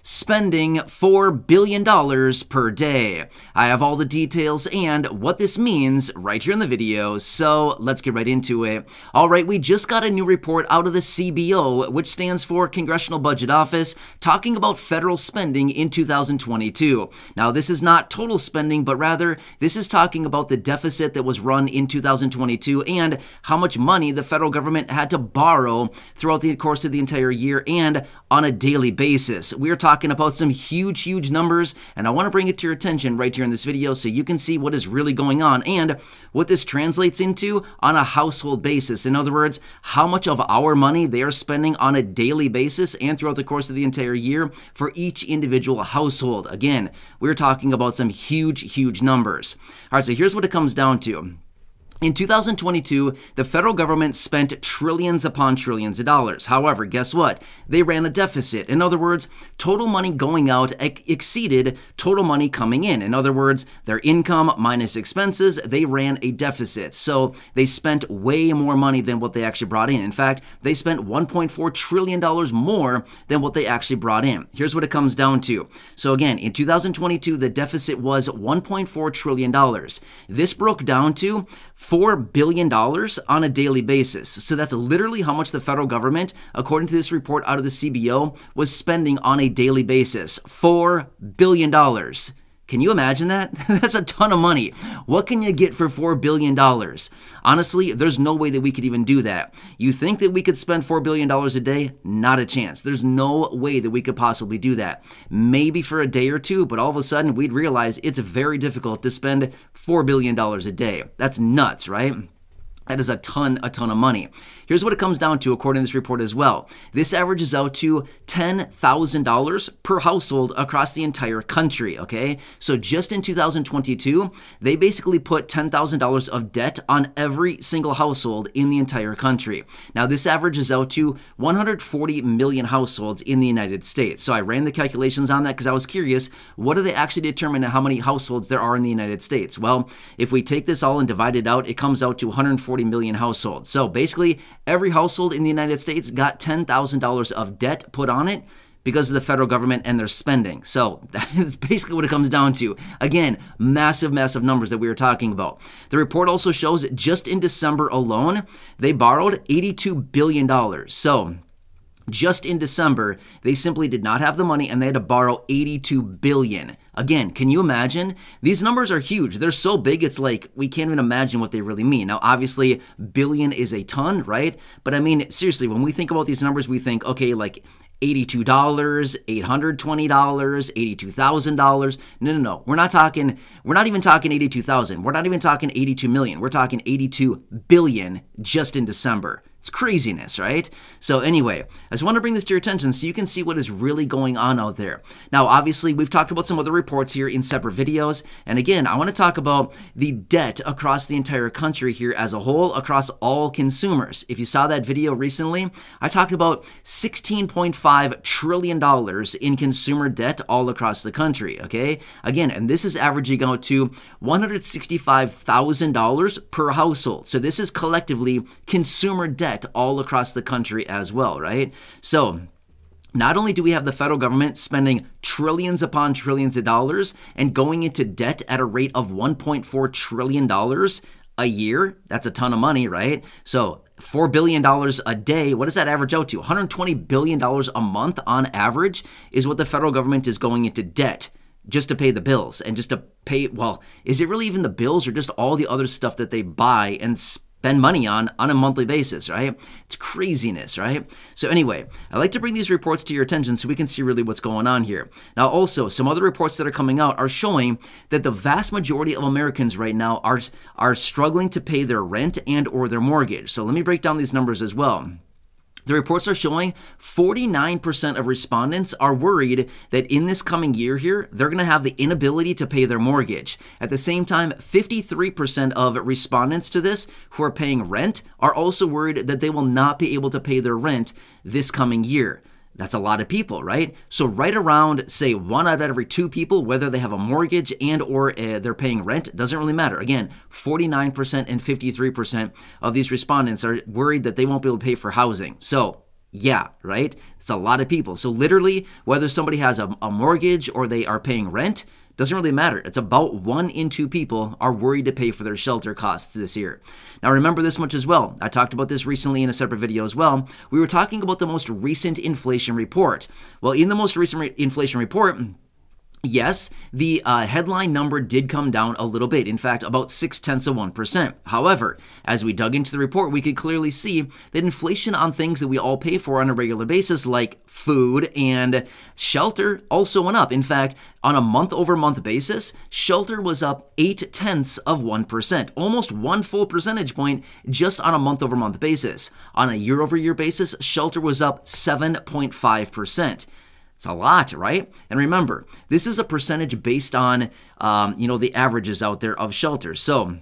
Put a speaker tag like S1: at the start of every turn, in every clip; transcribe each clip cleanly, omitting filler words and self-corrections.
S1: spending $4 billion per day. I have all the details and what this means right here in the video, so let's get right into it. All right, we just got a new report out of the CBO, which stands for Congressional Budget Office, talking about federal spending in 2022. Now, this is not total spending, but rather this is talking about the deficit that was run in 2022 and how much money the federal government had to borrow throughout the course of the entire year and on a daily basis. We're talking about some huge numbers, and I want to bring it to your attention right here in this video so you can see what is really going on and what this translates into on a household basis. In other words, how much of our money they are spending on a daily basis and throughout the course of the entire year for each individual household. Again, we're talking about some huge numbers. All right, so here's what it comes down to. In 2022, the federal government spent trillions upon trillions of dollars. However, guess what? They ran a deficit. In other words, total money going out exceeded total money coming in. In other words, their income minus expenses, they ran a deficit. So they spent way more money than what they actually brought in. In fact, they spent $1.4 trillion more than what they actually brought in. Here's what it comes down to. So again, in 2022, the deficit was $1.4 trillion. This broke down to $4 billion on a daily basis. So that's literally how much the federal government, according to this report out of the CBO, was spending on a daily basis. $4 billion. Can you imagine that? That's a ton of money. What can you get for $4 billion? Honestly, there's no way that we could even do that. You think that we could spend $4 billion a day? Not a chance. There's no way that we could possibly do that. Maybe for a day or two, but all of a sudden we'd realize it's very difficult to spend $4 billion a day. That's nuts, right? That is a ton of money. Here's what it comes down to according to this report as well. This averages out to $10,000 per household across the entire country, okay? So just in 2022, they basically put $10,000 of debt on every single household in the entire country. Now, this averages out to 140 million households in the United States. So I ran the calculations on that because I was curious, what do they actually determine how many households there are in the United States? Well, if we take this all and divide it out, it comes out to 140 million households. So basically, every household in the United States got $10,000 of debt put on it because of the federal government and their spending. So that's basically what it comes down to. Again, massive numbers that we were talking about. The report also shows that just in December alone, they borrowed $82 billion. So just in December, they simply did not have the money and they had to borrow $82 billion. Again, can you imagine? These numbers are huge. They're so big, it's like we can't even imagine what they really mean. Now, obviously, billion is a ton, right? But I mean, seriously, when we think about these numbers, we think, okay, like $82, $820, $82,000. No. We're not even talking 82,000. We're not even talking 82 million. We're talking 82 billion just in December. It's craziness, right? So anyway, I just want to bring this to your attention so you can see what is really going on out there. Now, obviously, we've talked about some other reports here in separate videos. And again, I want to talk about the debt across the entire country here as a whole, across all consumers. If you saw that video recently, I talked about $16.5 trillion in consumer debt all across the country, okay? Again, and this is averaging out to $165,000 per household. So this is collectively consumer debt all across the country as well, right? So not only do we have the federal government spending trillions upon trillions of dollars and going into debt at a rate of $1.4 trillion a year, that's a ton of money, right? So $4 billion a day, what does that average out to? $120 billion a month on average is what the federal government is going into debt just to pay the bills and just to pay, well, is it really even the bills or just all the other stuff that they buy and spend money on a monthly basis, right? It's craziness, right? So anyway, I like to bring these reports to your attention so we can see really what's going on here. Now also, some other reports that are coming out are showing that the vast majority of Americans right now are struggling to pay their rent and or their mortgage. So let me break down these numbers as well. The reports are showing 49% of respondents are worried that in this coming year here, they're going to have the inability to pay their mortgage. At the same time, 53% of respondents to this who are paying rent are also worried that they will not be able to pay their rent this coming year. That's a lot of people, right? So right around, say, 1 out of every 2 people, whether they have a mortgage and or they're paying rent, doesn't really matter. Again, 49% and 53% of these respondents are worried that they won't be able to pay for housing. So Yeah, right? It's a lot of people. So literally, whether somebody has a mortgage or they are paying rent, doesn't really matter. It's about 1 in 2 people are worried to pay for their shelter costs this year. Now remember this much as well. I talked about this recently in a separate video as well. We were talking about the most recent inflation report. Well, in the most recent inflation report, yes, the headline number did come down a little bit. In fact, about 0.6%. However, as we dug into the report, we could clearly see that inflation on things that we all pay for on a regular basis, like food and shelter, also went up. In fact, on a month-over-month basis, shelter was up 0.8%, almost 1 full percentage point just on a month-over-month basis. On a year-over-year basis, shelter was up 7.5%. It's a lot, right? And remember, this is a percentage based on, the averages out there of shelter. So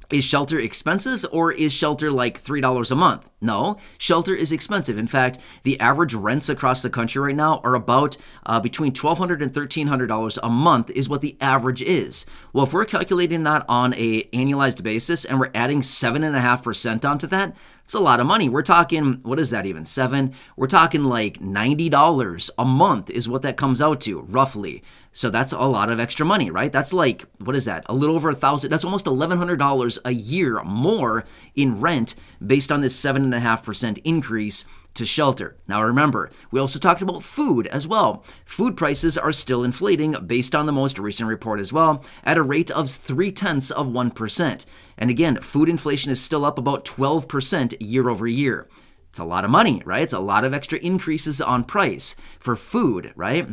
S1: is shelter expensive, or is shelter like $3 a month? No, shelter is expensive. In fact, the average rents across the country right now are about between $1,200 and $1,300 a month is what the average is. Well, if we're calculating that on an annualized basis and we're adding 7.5% onto that, it's a lot of money. We're talking, what is that even, 7? We're talking like $90 a month is what that comes out to, roughly. So that's a lot of extra money, right? That's like, what is that? A little over $1,000. That's almost $1,100 a year more in rent based on this 7.5% increase to shelter. Now remember, we also talked about food as well. Food prices are still inflating based on the most recent report as well at a rate of 0.3%. And again, food inflation is still up about 12% year over year. It's a lot of money, right? It's a lot of extra increases on price for food, right?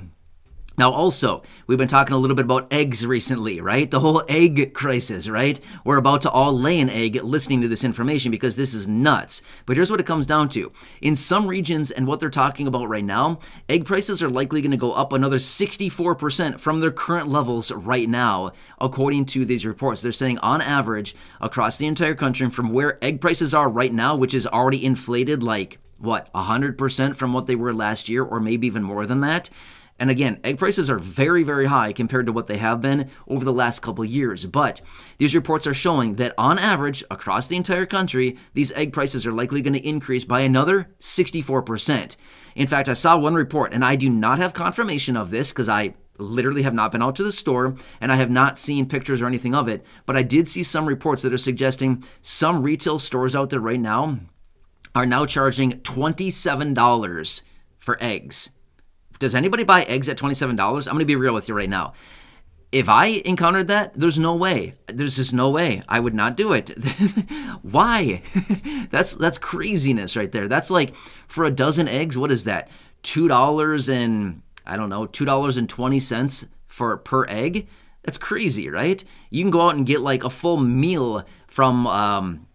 S1: Now also, we've been talking a little bit about eggs recently, right? The whole egg crisis, right? We're about to all lay an egg listening to this information because this is nuts. But here's what it comes down to. In some regions and what they're talking about right now, egg prices are likely going to go up another 64% from their current levels right now, according to these reports. They're saying on average across the entire country from where egg prices are right now, which is already inflated like, what, 100% from what they were last year or maybe even more than that. And again, egg prices are very, very high compared to what they have been over the last couple of years. But these reports are showing that on average, across the entire country, these egg prices are likely going to increase by another 64%. In fact, I saw one report, and I do not have confirmation of this because I literally have not been out to the store and I have not seen pictures or anything of it. But I did see some reports that are suggesting some retail stores out there right now are now charging $27 for eggs. Does anybody buy eggs at $27? I'm going to be real with you right now. If I encountered that, there's no way. There's just no way. I would not do it. Why? That's craziness right there. That's like for a dozen eggs, what is that? $2.20 for per egg? That's crazy, right? You can go out and get like a full meal from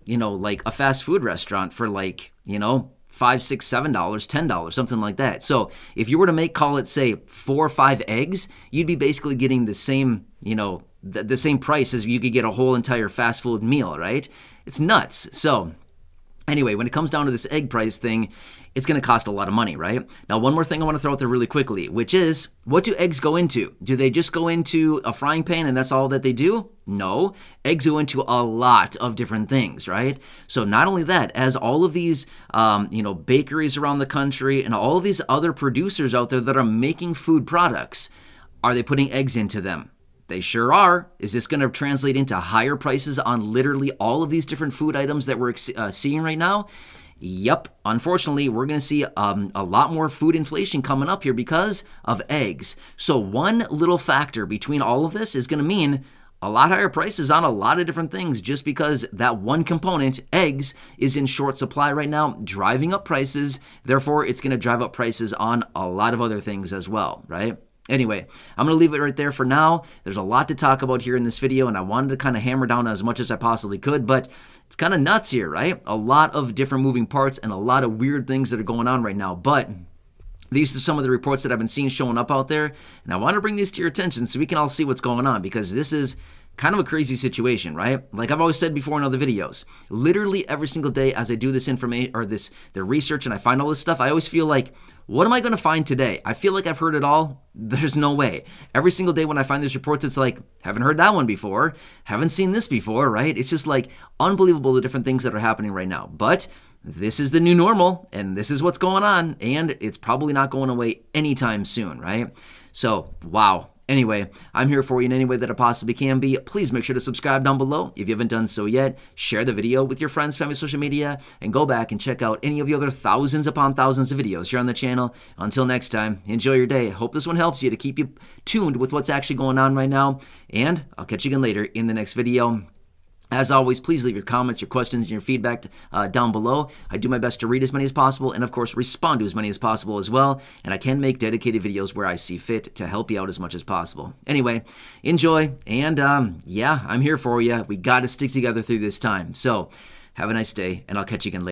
S1: like a fast food restaurant for like, $5, $6, $7, $10, something like that. So if you were to call it, say, 4 or 5 eggs, you'd be basically getting the same, the same price as you could get a whole entire fast food meal, right? It's nuts. So anyway, when it comes down to this egg price thing, it's going to cost a lot of money, right? Now, one more thing I want to throw out there really quickly, which is, what do eggs go into? Do they just go into a frying pan and that's all that they do? No. Eggs go into a lot of different things, right? So not only that, as all of these, bakeries around the country and all of these other producers out there that are making food products, are they putting eggs into them? They sure are. Is this going to translate into higher prices on literally all of these different food items that we're seeing right now? Yep. Unfortunately, we're going to see a lot more food inflation coming up here because of eggs. So one little factor between all of this is going to mean a lot higher prices on a lot of different things just because that one component, eggs, is in short supply right now, driving up prices. Therefore, it's going to drive up prices on a lot of other things as well, right? Anyway, I'm going to leave it right there for now. There's a lot to talk about here in this video, and I wanted to kind of hammer down as much as I possibly could, but it's kind of nuts here, right? A lot of different moving parts and a lot of weird things that are going on right now, but these are some of the reports that I've been seeing showing up out there, and I want to bring these to your attention so we can all see what's going on, because this is kind of a crazy situation, right? Like I've always said before in other videos, literally every single day as I do this information or the research and I find all this stuff, I always feel like, what am I going to find today? I feel like I've heard it all. There's no way. Every single day when I find these reports, it's like, haven't heard that one before, haven't seen this before, right? It's just like unbelievable the different things that are happening right now. But this is the new normal, and this is what's going on, and it's probably not going away anytime soon, right? So, wow. Anyway, I'm here for you in any way that I possibly can be. Please make sure to subscribe down below if you haven't done so yet. Share the video with your friends, family, social media, and go back and check out any of the other thousands upon thousands of videos here on the channel. Until next time, enjoy your day. Hope this one helps you to keep you tuned with what's actually going on right now, and I'll catch you again later in the next video. As always, please leave your comments, your questions, and your feedback down below. I do my best to read as many as possible and, of course, respond to as many as possible as well. And I can make dedicated videos where I see fit to help you out as much as possible. Anyway, enjoy. And, yeah, I'm here for you. We got to stick together through this time. So have a nice day, and I'll catch you again later.